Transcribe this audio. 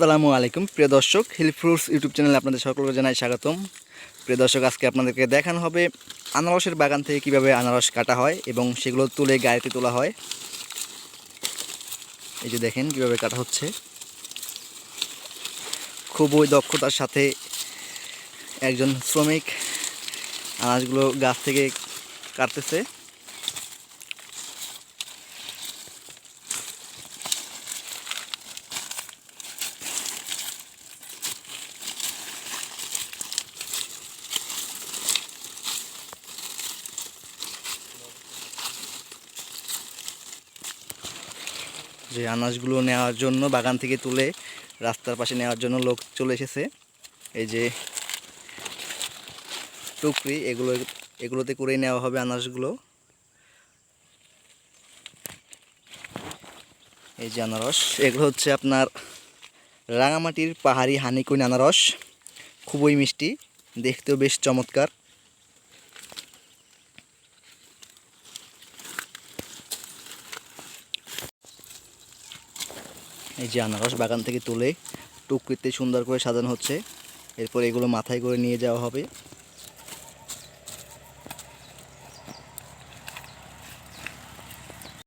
আসসালামু আলাইকুম প্রিয় দর্শক, হিল ফ্রুটস ইউটিউব চ্যানেলে আপনাদের সকলকে জানাই স্বাগতম। প্রিয় দর্শক, আজকে আপনাদেরকে দেখানো হবে আনারসের বাগান থেকে কিভাবে আনারস কাটা হয় এবং সেগুলো তুলে গাড়িতে তোলা হয়। এই যে দেখেন কিভাবে কাটা হচ্ছে, খুবই দক্ষতার সাথে একজন শ্রমিক আনারসগুলো গাছ থেকে কাটতেছে। যে আনারসগুলো নেওয়ার জন্য বাগান থেকে তুলে রাস্তার পাশে নেওয়ার জন্য লোক চলে এসেছে। এই যে টুকরি, এগুলোতে করেই নেওয়া হবে আনারসগুলো। এই যে আনারস, এগুলো হচ্ছে আপনার রাঙামাটির পাহাড়ি হানিকুইন আনারস, খুবই মিষ্টি, দেখতেও বেশ চমৎকার। এই যে আনারস বাগান থেকে তুলে টুকরিতে সুন্দর করে সাজানো হচ্ছে, এরপর এগুলো মাথায় করে নিয়ে যাওয়া হবে।